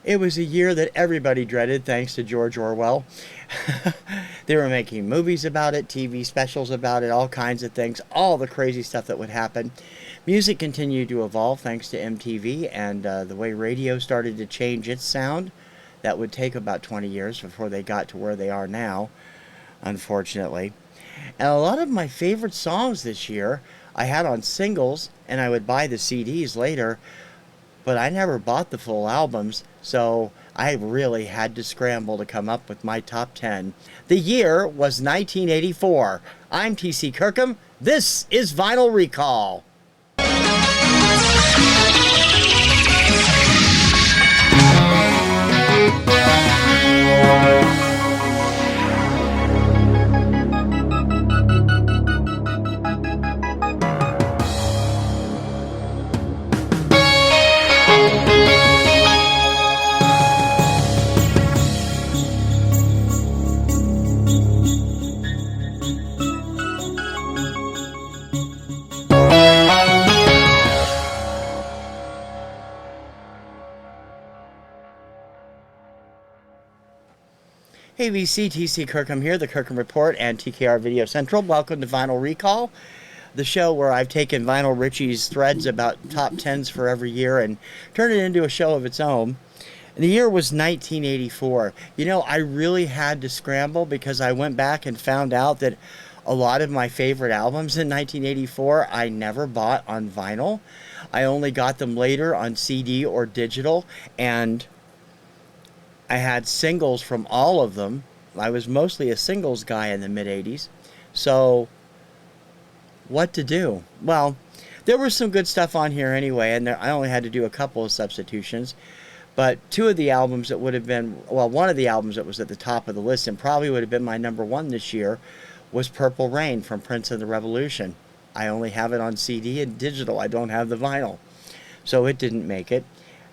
It was a year that everybody dreaded thanks to George Orwell. They were making movies about it, TV specials about it, all kinds of things, all the crazy stuff that would happen. Music continued to evolve thanks to MTV and the way radio started to change its sound. That would take about 20 years before they got to where they are now, unfortunately. And a lot of my favorite songs this year I had on singles, and I would buy the CDs later, but I never bought the full albums, so I really had to scramble to come up with my top 10. The year was 1984. I'm TC Kirkham. This is Vinyl Recall. Hey VC, TC Kirkham here, the Kirkham Report and TKR Video Central. Welcome to Vinyl Recall, the show where I've taken Vinyl Richie's threads about top 10s for every year and turned it into a show of its own. And the year was 1984. You know, I really had to scramble because I went back and found out that a lot of my favorite albums in 1984 I never bought on vinyl. I only got them later on CD or digital, and I had singles from all of them. I was mostly a singles guy in the mid-'80s. So, what to do? Well, there was some good stuff on here anyway, and I only had to do a couple of substitutions. But two of the albums that would have been, well, one of the albums that was at the top of the list and probably would have been my number one this year was Purple Rain from Prince of the Revolution. I only have it on CD and digital. I don't have the vinyl. So it didn't make it.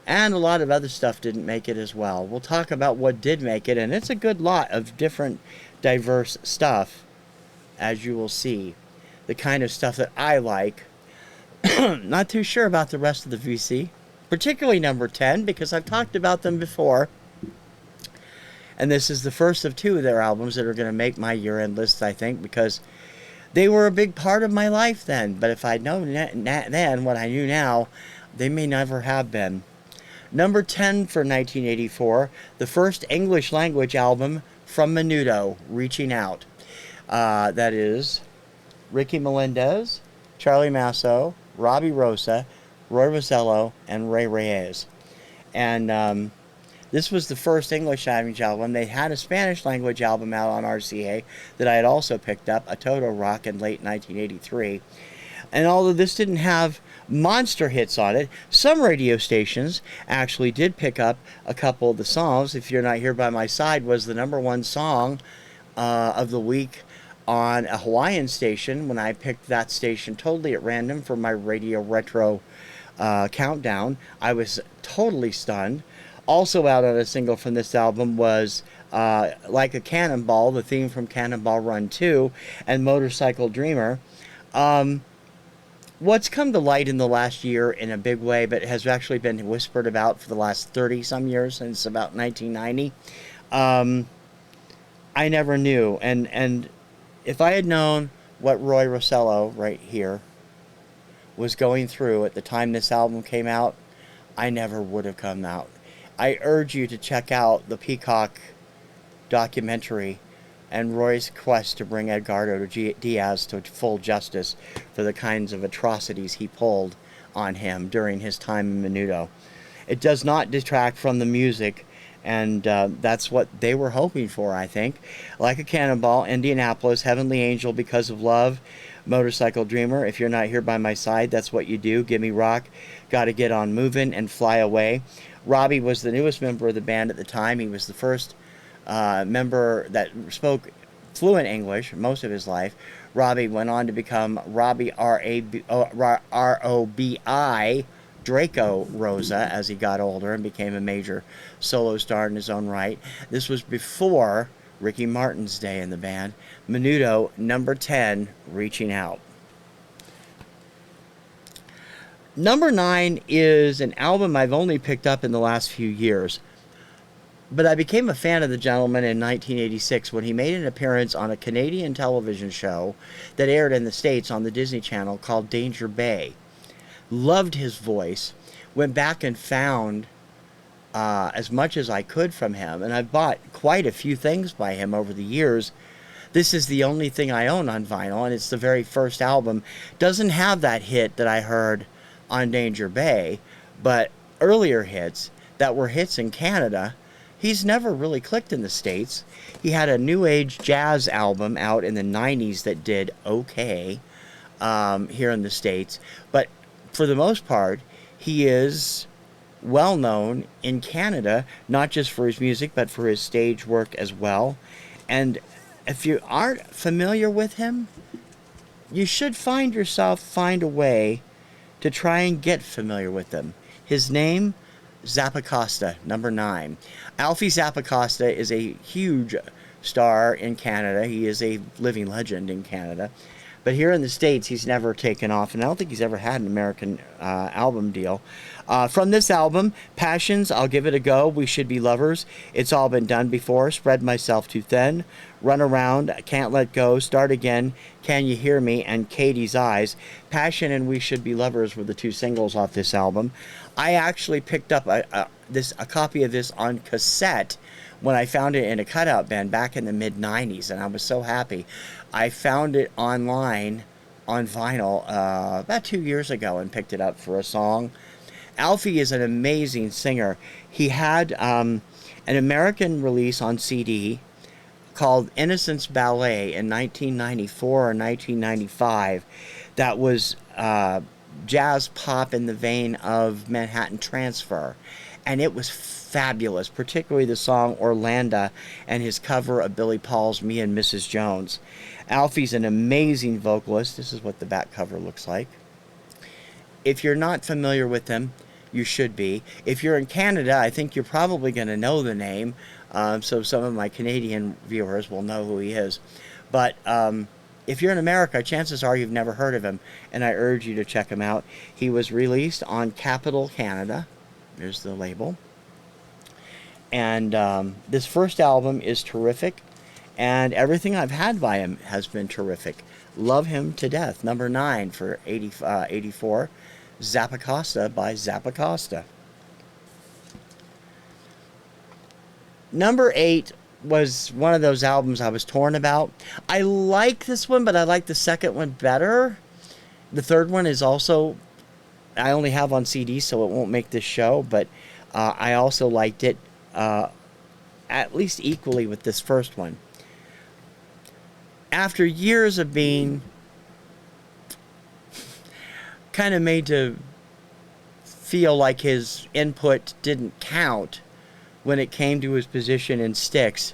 And a lot of other stuff didn't make it as well. We'll talk about what did make it, and it's a good lot of different, diverse stuff, as you will see. The kind of stuff that I like. Not too sure about the rest of the VC, particularly number 10, because I've talked about them before. And this is the first of two of their albums that are going to make my year-end list, I think, because they were a big part of my life then. But if I'd known then what I knew now, they may never have been. Number 10 for 1984, the first English language album from Menudo, Reaching Out. That is Ricky Melendez, Charlie Masso, Robbie Rosa, Roy Rosello, and Ray Reyes. And this was the first English language album. They had a Spanish language album out on RCA that I had also picked up, A Toto Rock, in late 1983. And although this didn't have monster hits on it, some radio stations actually did pick up a couple of the songs. If You're Not Here by My Side was the number one song of the week on a Hawaiian station when I picked that station totally at random for my radio retro countdown. I was totally stunned. Also out on a single from this album was Like a Cannonball, the theme from Cannonball Run 2, and Motorcycle Dreamer. What's come to light in the last year in a big way, but has actually been whispered about for the last 30-some years, since about 1990, I never knew. And if I had known what Roy Rosello, right here, was going through at the time this album came out, I never would have come out. I urge you to check out the Peacock documentary and Roy's quest to bring Edgardo Diaz to full justice for the kinds of atrocities he pulled on him during his time in Menudo. It does not detract from the music, and that's what they were hoping for, I think. Like a Cannonball, Indianapolis, Heavenly Angel, Because of Love, Motorcycle Dreamer, If You're Not Here by My Side, That's What You Do, Gimme Rock, Gotta Get On Movin', and Fly Away. Robbie was the newest member of the band at the time. He was the first member that spoke fluent English most of his life. Robbie went on to become Robbie R-O-B-I Draco Rosa as he got older and became a major solo star in his own right. This was before Ricky Martin's day in the band. Menudo, number 10, Reaching Out. Number 9 is an album I've only picked up in the last few years. But I became a fan of the gentleman in 1986 when he made an appearance on a Canadian television show that aired in the States on the Disney Channel called Danger Bay. Loved his voice. Went back and found as much as I could from him. And I've bought quite a few things by him over the years. This is the only thing I own on vinyl, and it's the very first album. Doesn't have that hit that I heard on Danger Bay, but earlier hits that were hits in Canada. He's never really clicked in the States. He had a new age jazz album out in the 90s that did okay here in the States. But for the most part, he is well known in Canada, not just for his music, but for his stage work as well. And if you aren't familiar with him, you should find a way to try and get familiar with him. His name, Zappacosta, number 9. Alfie Zappacosta is a huge star in Canada. He is a living legend in Canada. But here in the States, he's never taken off, and I don't think he's ever had an American album deal. From this album, Passions, I'll Give It a Go, We Should Be Lovers, It's All Been Done Before, Spread Myself Too Thin, Run Around, Can't Let Go, Start Again, Can You Hear Me, and Katie's Eyes. Passion and We Should Be Lovers were the 2 singles off this album. I actually picked up a copy of this on cassette when I found it in a cutout bin back in the mid-90s, and I was so happy. I found it online on vinyl about 2 years ago and picked it up for a song. Alfie is an amazing singer. He had an American release on CD called Innocence Ballet in 1994 or 1995 that was jazz pop in the vein of Manhattan Transfer. And it was fabulous, particularly the song Orlando and his cover of Billy Paul's Me and Mrs. Jones. Alfie's an amazing vocalist. This is what the back cover looks like. If you're not familiar with him, you should be. If you're in Canada, I think you're probably going to know the name, so some of my Canadian viewers will know who he is. But if you're in America, chances are you've never heard of him, and I urge you to check him out. He was released on Capitol Canada. There's the label. And this first album is terrific, and everything I've had by him has been terrific. Love him to death. Number 9 for 84, Zappacosta by Zappacosta. Number 8 was one of those albums I was torn about. I like this one, but I like the second one better. The third one is also, I only have on CD, so it won't make this show, but I also liked it at least equally with this first one. After years of being kind of made to feel like his input didn't count when it came to his position in Styx,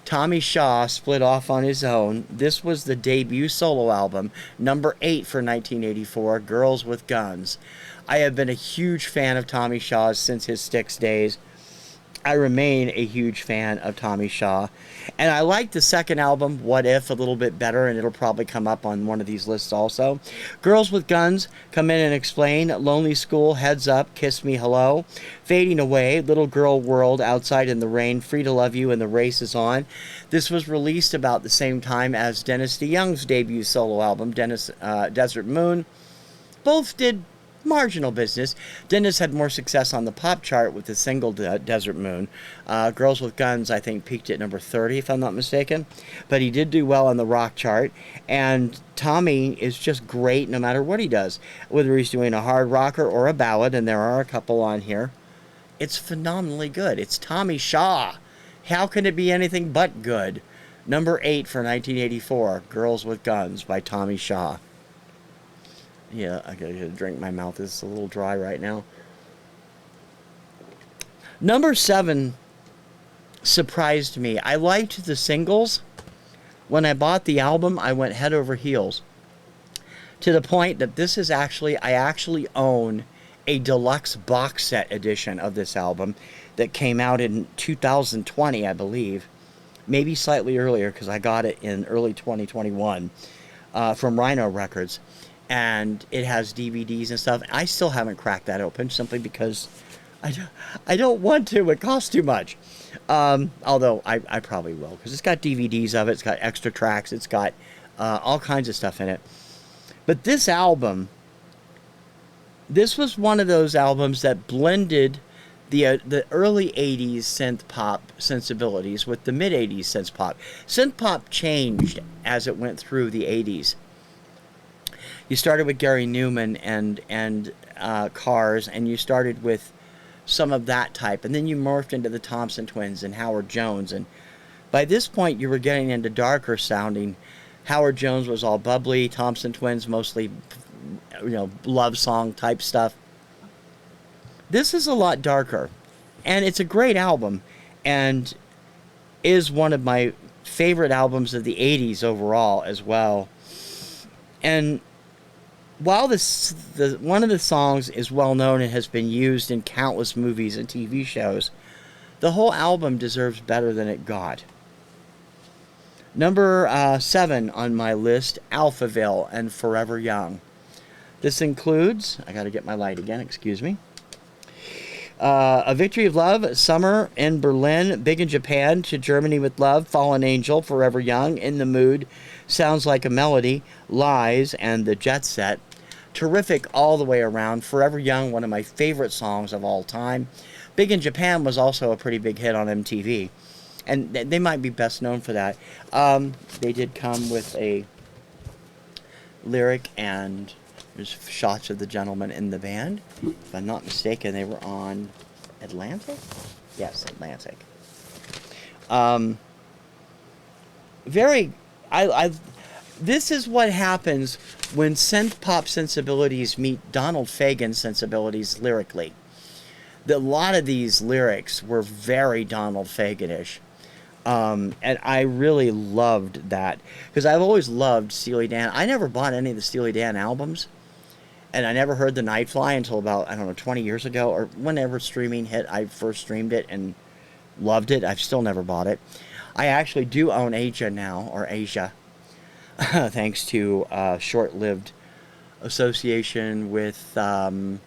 Tommy Shaw split off on his own. This was the debut solo album, number 8 for 1984, Girls with Guns. I have been a huge fan of Tommy Shaw's since his Styx days. I remain a huge fan of Tommy Shaw. And I like the second album, What If, a little bit better, and it'll probably come up on one of these lists also. Girls with Guns, Come In and Explain, Lonely School, Heads Up, Kiss Me Hello, Fading Away, Little Girl World, Outside in the Rain, Free to Love You, and The Race Is On. This was released about the same time as Dennis DeYoung's debut solo album, Desert Moon. Both did marginal business. Dennis had more success on the pop chart with the single Desert Moon. Girls with Guns, I think, peaked at number 30, if I'm not mistaken. But he did do well on the rock chart. And Tommy is just great no matter what he does. Whether he's doing a hard rocker or a ballad, and there are a couple on here, it's phenomenally good. It's Tommy Shaw. How can it be anything but good? Number 8 for 1984, Girls with Guns by Tommy Shaw. Yeah, I gotta get a drink. My mouth is a little dry right now. Number 7 surprised me. I liked the singles. When I bought the album, I went head over heels. To the point that this is actually, I actually own a deluxe box set edition of this album that came out in 2020, I believe. Maybe slightly earlier, because I got it in early 2021 from Rhino Records. and it has DVDs and stuff. I still haven't cracked that open simply because I don't want to. It costs too much. Although I probably will, because it's got DVDs of it. It's got extra tracks. It's got all kinds of stuff in it. But this album, this was one of those albums that blended the early 80s synth pop sensibilities with the mid 80s synth pop. Synth pop changed as it went through the 80s. You started with Gary Newman and Cars, and you started with some of that type, and then you morphed into the Thompson Twins and Howard Jones, and by this point you were getting into darker sounding. Howard Jones was all bubbly, Thompson Twins mostly, love song type stuff. This is a lot darker, and it's a great album, and is one of my favorite albums of the 80s overall as well. And while one of the songs is well known and has been used in countless movies and TV shows, the whole album deserves better than it got. Number 7 on my list, Alphaville and Forever Young. This includes, I gotta get my light again, excuse me. A Victory of Love, Summer in Berlin, Big in Japan, To Germany with Love, Fallen Angel, Forever Young, In the Mood, Sounds Like a Melody, Lies, and The Jet Set. Terrific all the way around. Forever Young, one of my favorite songs of all time. Big in Japan was also a pretty big hit on MTV. And they might be best known for that. They did come with a lyric, and there's shots of the gentleman in the band. If I'm not mistaken, they were on Atlantic? Yes, Atlantic. This is what happens when synth pop sensibilities meet Donald Fagen sensibilities lyrically. A lot of these lyrics were very Donald Fagen-ish. And I really loved that, because I've always loved Steely Dan. I never bought any of the Steely Dan albums, and I never heard The Nightfly until about, 20 years ago, or whenever streaming hit. I first streamed it and loved it. I've still never bought it. I actually do own Asia now, or Asia, thanks to a short-lived association with, I've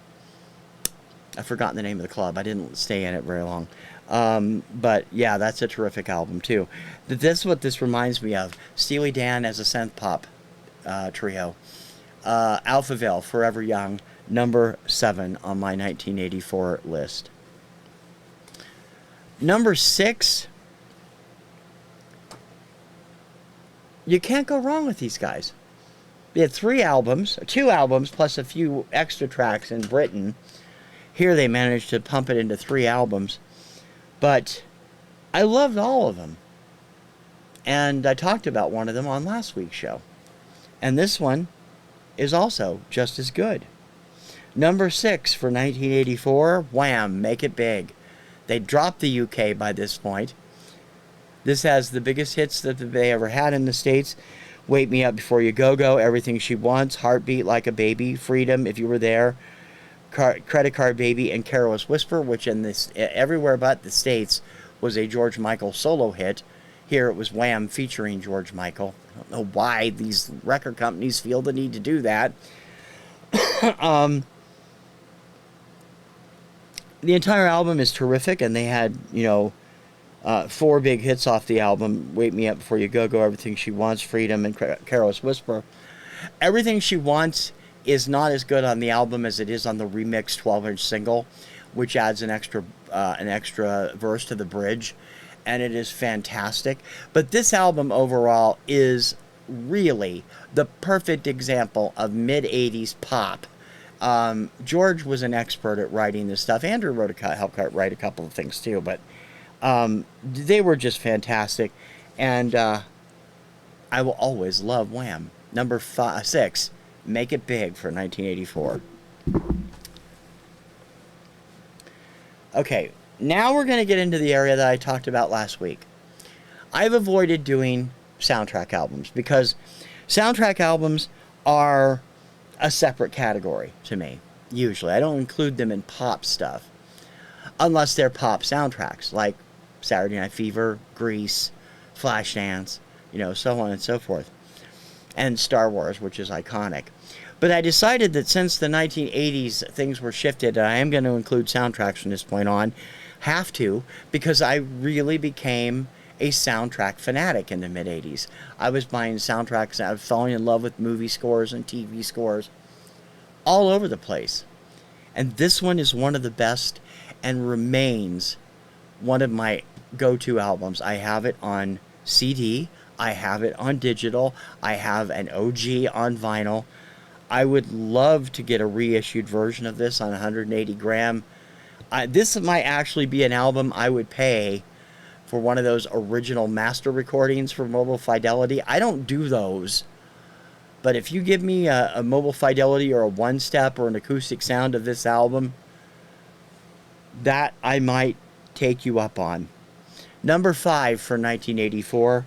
forgotten the name of the club. I didn't stay in it very long. But yeah, that's a terrific album too. This is what this reminds me of. Steely Dan as a synth pop trio. Alphaville, Forever Young, number 7 on my 1984 list. Number 6, you can't go wrong with these guys. They had 2 albums plus a few extra tracks in Britain. Here they managed to pump it into 3 albums. But I loved all of them. And I talked about one of them on last week's show. And this one is also just as good. Number 6 for 1984, Wham! Make It Big. They dropped the UK by this point. This has the biggest hits that they ever had in the States. Wake Me Up Before You Go Go, Everything She Wants, Heartbeat Like a Baby, Freedom, If You Were There, Credit Card Baby, and Careless Whisper, which in this everywhere but the States was a George Michael solo hit. Here it was Wham! Featuring George Michael. I don't know why these record companies feel the need to do that. The entire album is terrific, and they had, 4 big hits off the album. Wake Me Up Before You Go Go, Everything She Wants, Freedom, and Careless Whisper. Everything She Wants is not as good on the album as it is on the remixed 12-inch single, which adds an extra verse to the bridge, and it is fantastic. But this album overall is really the perfect example of mid-80s pop. George was an expert at writing this stuff. Andrew helped write a couple of things too, but they were just fantastic, and I will always love Wham! Number 6, Make It Big for 1984. Okay, now we're going to get into the area that I talked about last week. I've avoided doing soundtrack albums because soundtrack albums are a separate category to me, usually. I don't include them in pop stuff unless they're pop soundtracks, like Saturday Night Fever, Grease, Flashdance, so on and so forth. And Star Wars, which is iconic. But I decided that since the 1980s things were shifted, and I am going to include soundtracks from this point on, have to, because I really became a soundtrack fanatic in the mid-80s. I was buying soundtracks, I was falling in love with movie scores and TV scores all over the place. And this one is one of the best and remains one of my go-to albums. I have it on CD, I have it on digital, I have an OG on vinyl. I would love to get a reissued version of this on 180 gram. This might actually be an album I would pay for one of those original master recordings for Mobile Fidelity. I don't do those. But if you give me a Mobile Fidelity or a one-step or an acoustic sound of this album, that I might take you up on. Number 5 for 1984,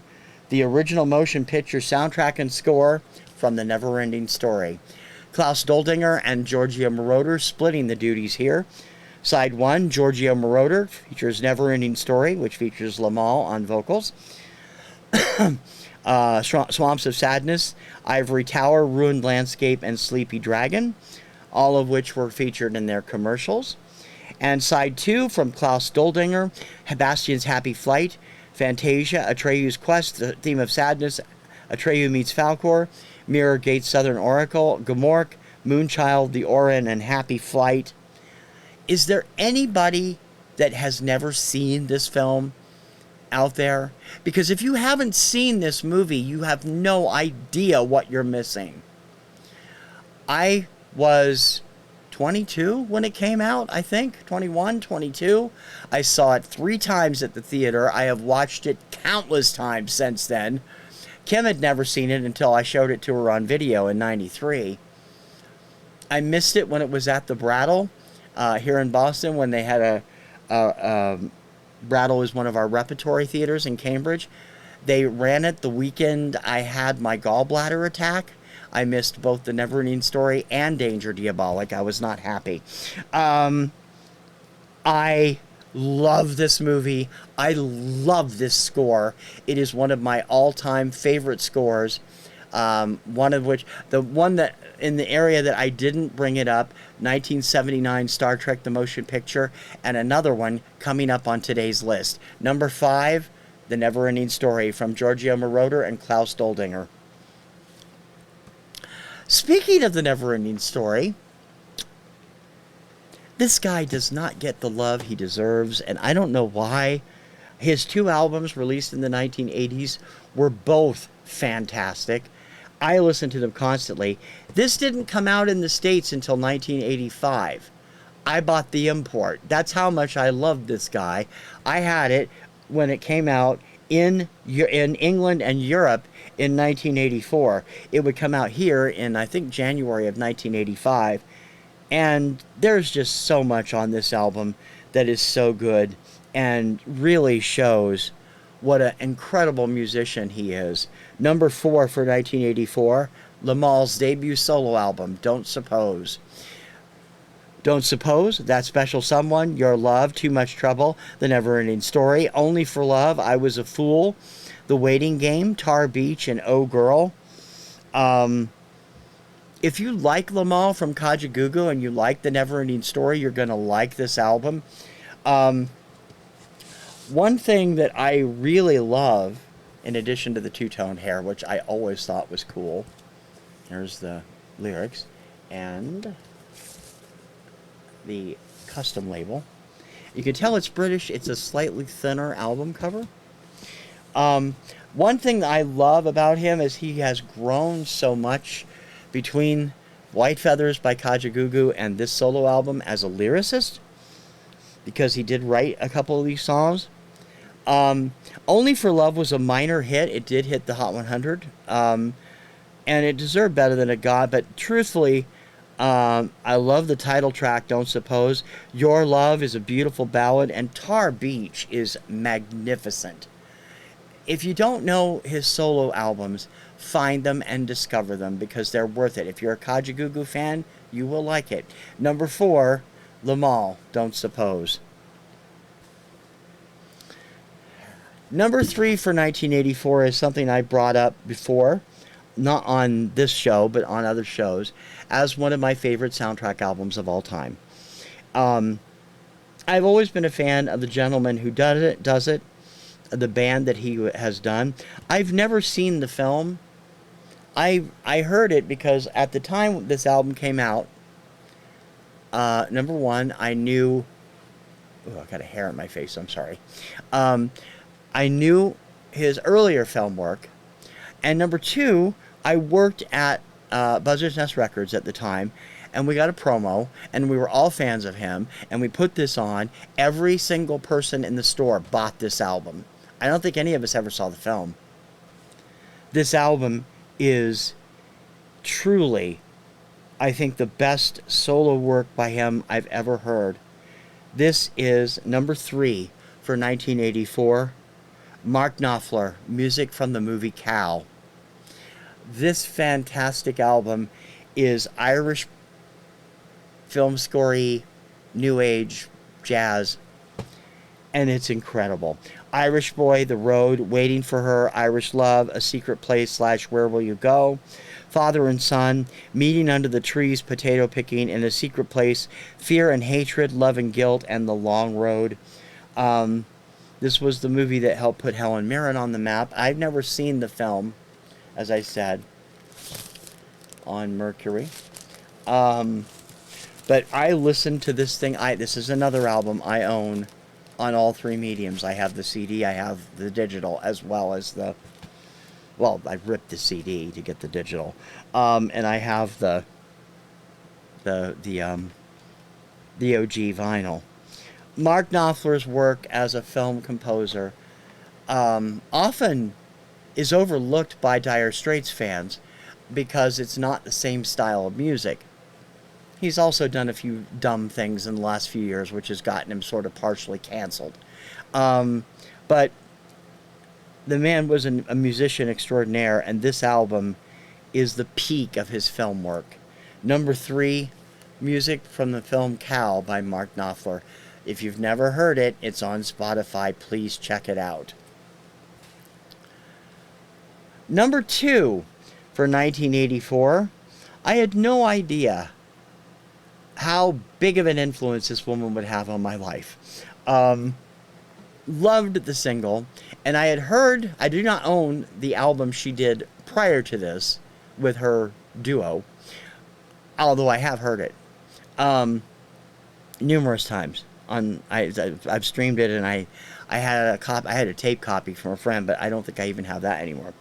the original motion picture soundtrack and score from The Never-Ending Story. Klaus Doldinger and Giorgio Moroder splitting the duties here. Side 1, Giorgio Moroder, features Never-Ending Story, which features Lamal on vocals. Swamps of Sadness, Ivory Tower, Ruined Landscape, and Sleepy Dragon, all of which were featured in their commercials. And side 2 from Klaus Doldinger, Bastian's Happy Flight, Fantasia, Atreyu's Quest, the theme of sadness, Atreyu meets Falkor, Mirror Gate Southern Oracle, Gomorrah, Moonchild, The Orin, and Happy Flight. Is there anybody that has never seen this film out there? Because if you haven't seen this movie, you have no idea what you're missing. I was 22 when it came out, I think. 21, 22. I saw it 3 times at the theater. I have watched it countless times since then. Kim had never seen it until I showed it to her on video in '93. I missed it when it was at the Brattle here in Boston, when they had Brattle is one of our repertory theaters in Cambridge. They ran it the weekend I had my gallbladder attack. I missed both The Never-Ending Story and Danger Diabolic. I was not happy. I love this movie. I love this score. It is one of my all-time favorite scores. One of which, the one that in the area that I didn't bring it up, 1979 Star Trek The Motion Picture, and another one coming up on today's list. Number 5, The Never-Ending Story from Giorgio Moroder and Klaus Doldinger. Speaking of The Never-Ending Story, this guy does not get the love he deserves, and I don't know why. His 2 albums released in the 1980s were both fantastic. I listen to them constantly. This didn't come out in the States until 1985. I bought the import. That's how much I loved this guy. I had it when it came out in England and Europe in 1984. It would come out here in, I think, January of 1985. And there's just so much on this album that is so good and really shows what an incredible musician he is. Number 4 for 1984, Lamal's debut solo album, Don't Suppose. Don't Suppose, That Special Someone, Your Love, Too Much Trouble, The Never-Ending Story, Only for Love, I Was a Fool, The Waiting Game, Tar Beach, and Oh Girl. If you like Lamal from Kajagoogoo and you like The Never-Ending Story, you're going to like this album. One thing that I really love, in addition to the two-tone hair, which I always thought was cool, there's the lyrics, and the custom label. You can tell it's British. It's a slightly thinner album cover. One thing that I love about him is he has grown so much between White Feathers by Kajagoogoo and this solo album as a lyricist, because he did write a couple of these songs. Only for Love was a minor hit. It did hit the Hot 100, and it deserved better than it got, but truthfully, I love the title track, Don't Suppose. Your Love is a beautiful ballad, and Tar Beach is magnificent. If you don't know his solo albums, find them and discover them, because they're worth it. If you're a Kajagoogoo fan, you will like it. Number 4, Lamal, Don't Suppose. Number 3 for 1984 is something I brought up before. not on this show, but on other shows, as one of my favorite soundtrack albums of all time. Um, I've always been a fan of the gentleman who does it, the band that he has done. I've never seen the film. I heard it because at the time this album came out, number one, I knew. Oh, I got a hair in my face. I'm sorry. Um, I knew his earlier film work, and number two, I worked at Buzzard's Nest Records at the time, and we got a promo, and we were all fans of him, and we put this on. Every single person in the store bought this album. I don't think any of us ever saw the film. This album is truly, I think, the best solo work by him I've ever heard. This is number 3 for 1984. Mark Knopfler, music from the movie Cow. This fantastic album is Irish film scorey, new age jazz, and it's incredible. Irish Boy, The Road, Waiting for Her, Irish Love, A Secret Place / Where Will You Go, Father and Son, Meeting Under the Trees, Potato Picking, In a Secret Place, Fear and Hatred, Love and Guilt, and The Long Road. This was the movie that helped put Helen Mirren on the map. I've never seen the film, as I said, on Mercury. But I listened to this thing. This is another album I own on all 3 mediums. I have the CD, I have the digital, as well as the... Well, I ripped the CD to get the digital. And I have the OG vinyl. Mark Knopfler's work as a film composer often is overlooked by Dire Straits fans because it's not the same style of music. He's also done a few dumb things in the last few years, which has gotten him sort of partially canceled. But the man was a musician extraordinaire, and this album is the peak of his film work. Number 3, music from the film Cow by Mark Knopfler. If you've never heard it, it's on Spotify. Please check it out. Number 2 for 1984. I had no idea how big of an influence this woman would have on my life. Loved the single, and I had heard, I do not own the album she did prior to this with her duo, although I have heard it numerous times. I've streamed it, and I had a tape copy from a friend, but I don't think I even have that anymore.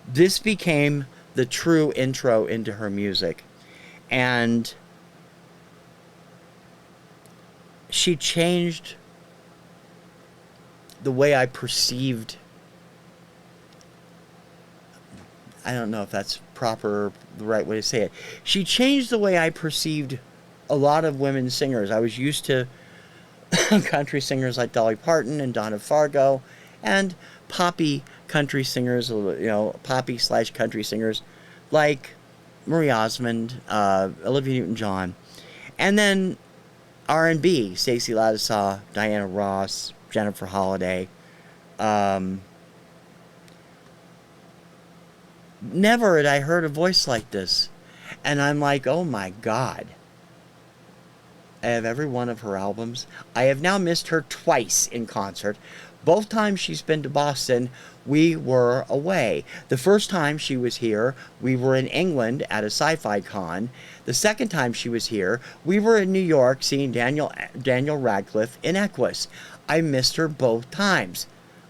This became the true intro into her music, and she changed the way I perceived, I don't know if that's proper, the right way to say it. She changed the way I perceived a lot of women singers. I was used to country singers like Dolly Parton and Donna Fargo, and poppy country singers, poppy/country singers like Marie Osmond, Olivia Newton-John, and then R&B, Stacey Lattisaw, Diana Ross, Jennifer Holliday. Never had I heard a voice like this. And I'm like, oh my God. I have every one of her albums. I have now missed her twice in concert. Both times she's been to Boston, we were away. The first time she was here, we were in England at a sci-fi con. The second time she was here, we were in New York seeing Daniel Radcliffe in Equus. I missed her both times.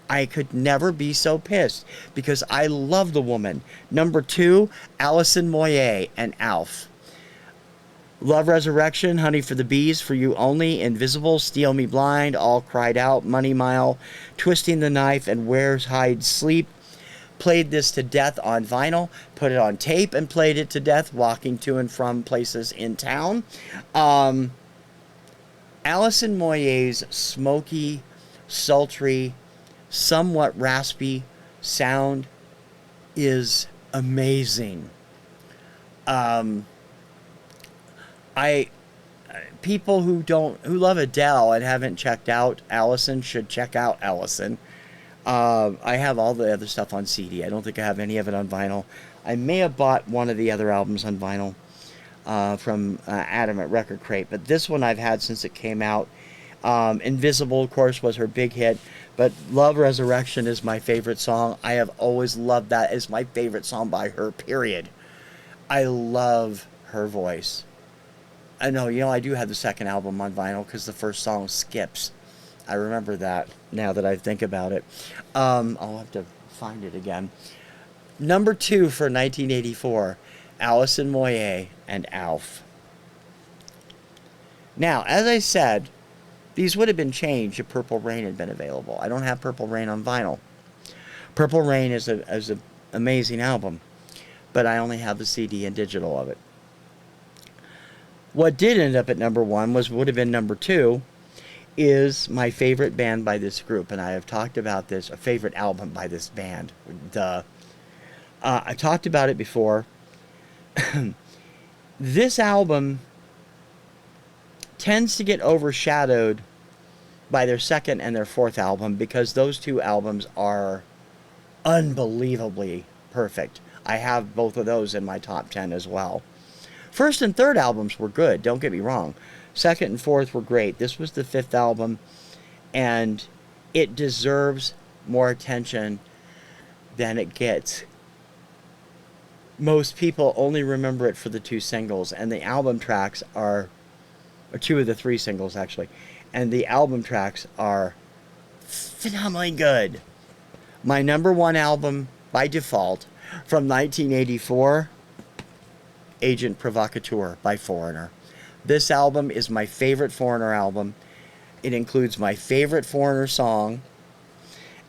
I could never be so pissed because I love the woman. Number 2, Alison Moyet and Alf. Love Resurrection, Honey for the Bees, For You Only, Invisible, Steal Me Blind, All Cried Out, Money Mile, Twisting the Knife, and Where's Hyde Sleep. Played this to death on vinyl, put it on tape, and played it to death walking to and from places in town. Alison Moyet's smoky, sultry, somewhat raspy sound is amazing. People who love Adele and haven't checked out Alison should check out Alison. I have all the other stuff on CD. I don't think I have any of it on vinyl. I may have bought one of the other albums on vinyl from Adam at Record Crate, but this one I've had since it came out. Invisible, of course, was her big hit, but Love Resurrection is my favorite song. I have always loved that. It's my favorite song by her, period. I love her voice. I know, I do have the second album on vinyl because the first song skips. I remember that now that I think about it. I'll have to find it again. Number 2 for 1984, Alison Moyet and Alf. Now, as I said, these would have been changed if Purple Rain had been available. I don't have Purple Rain on vinyl. Purple Rain is an amazing album, but I only have the CD and digital of it. What did end up at number 1 would have been number 2, is my favorite band by this group, and I have talked about this, a favorite album by this band. I talked about it before. This album tends to get overshadowed by their second and their fourth album because those two albums are unbelievably perfect. I have both of those in my top 10 as well. First and third albums were good, don't get me wrong. Second and fourth were great. This was the fifth album, and it deserves more attention than it gets. Most people only remember it for the two singles, and the album tracks are, or two of the three singles actually, and the album tracks are phenomenally good. My number 1 album by default from 1984, Agent Provocateur by Foreigner. This album is my favorite Foreigner album. It includes my favorite Foreigner song,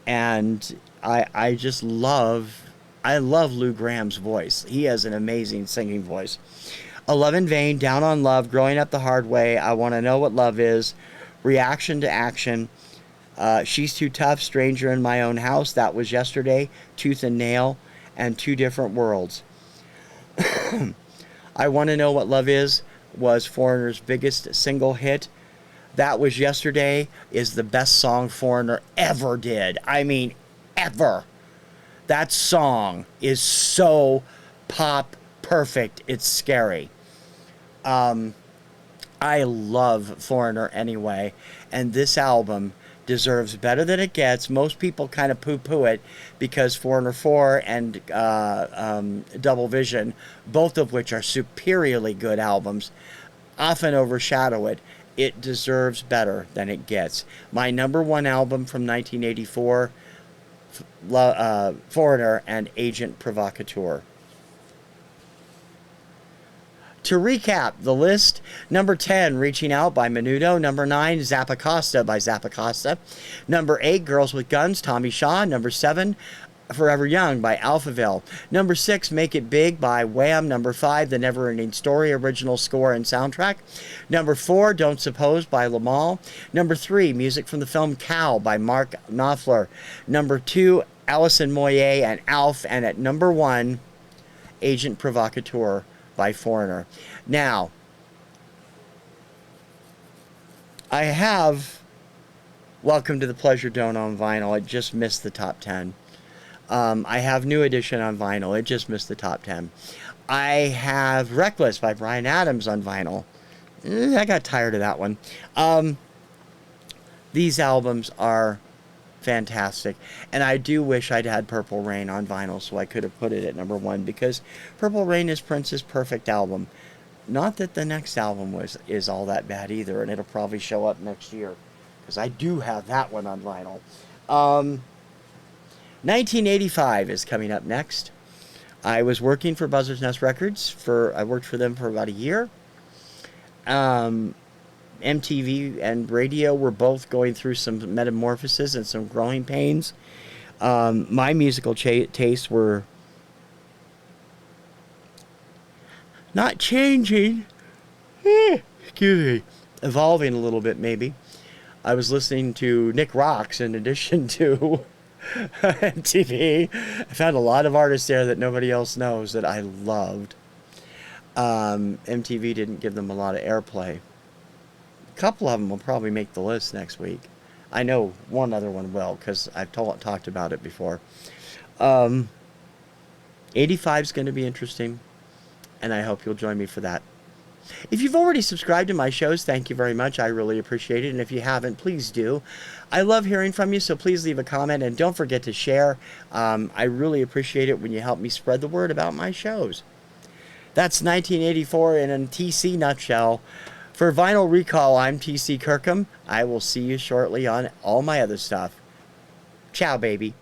and I love Lou Graham's voice. He has an amazing singing voice. A Love in Vain, Down on Love, Growing Up the Hard Way, I Want to Know What Love Is, Reaction to Action, She's Too Tough, Stranger in My Own House, That Was Yesterday, Tooth and Nail, and Two Different Worlds. I Want to Know What Love Is was Foreigner's biggest single hit. That Was Yesterday is the best song Foreigner ever did. I mean, ever. That song is so pop perfect, it's scary. I love Foreigner anyway, and this album deserves better than it gets. Most people kind of poo-poo it because Foreigner 4 and Double Vision, both of which are superiorly good albums, often overshadow it. It deserves better than it gets. My number 1 album from 1984, Foreigner and Agent Provocateur. To recap the list, number 10, Reaching Out by Menudo. Number 9, Zappacosta by Zappacosta. Number 8, Girls with Guns, Tommy Shaw. Number 7, Forever Young by Alphaville. Number 6, Make It Big by Wham. Number 5, The Never Ending Story, original score and soundtrack. Number 4, Don't Suppose by Lamal. Number 3, music from the film Cow by Mark Knopfler. Number 2, Alison Moyet and Alf. And at number 1, Agent Provocateur by Foreigner. Now, I have Welcome to the Pleasure Dome on vinyl. It just missed the top 10. I have New Edition on vinyl. It just missed the top 10. I have Reckless by Bryan Adams on vinyl. I got tired of that one. These albums are fantastic, and I do wish I'd had Purple Rain on vinyl so I could have put it at number 1, because Purple Rain is Prince's perfect album. Not that the next album is all that bad either, and it'll probably show up next year, because I do have that one on vinyl. 1985 is coming up next. I was working for Buzzard's Nest Records. I worked for them for about a year. MTV and radio were both going through some metamorphosis and some growing pains. My musical tastes were not changing, excuse me, evolving a little bit maybe. I was listening to Nick Rocks in addition to MTV. I found a lot of artists there that nobody else knows that I loved. MTV didn't give them a lot of airplay. A couple of them will probably make the list next week. I know one other one will, because I've talked about it before. 85 is going to be interesting, and I hope you'll join me for that. If you've already subscribed to my shows, thank you very much. I really appreciate it. And if you haven't, please do. I love hearing from you, so please leave a comment and don't forget to share. I really appreciate it when you help me spread the word about my shows. That's 1984 in a TC nutshell. For Vinyl Recall, I'm TC Kirkham. I will see you shortly on all my other stuff. Ciao, baby.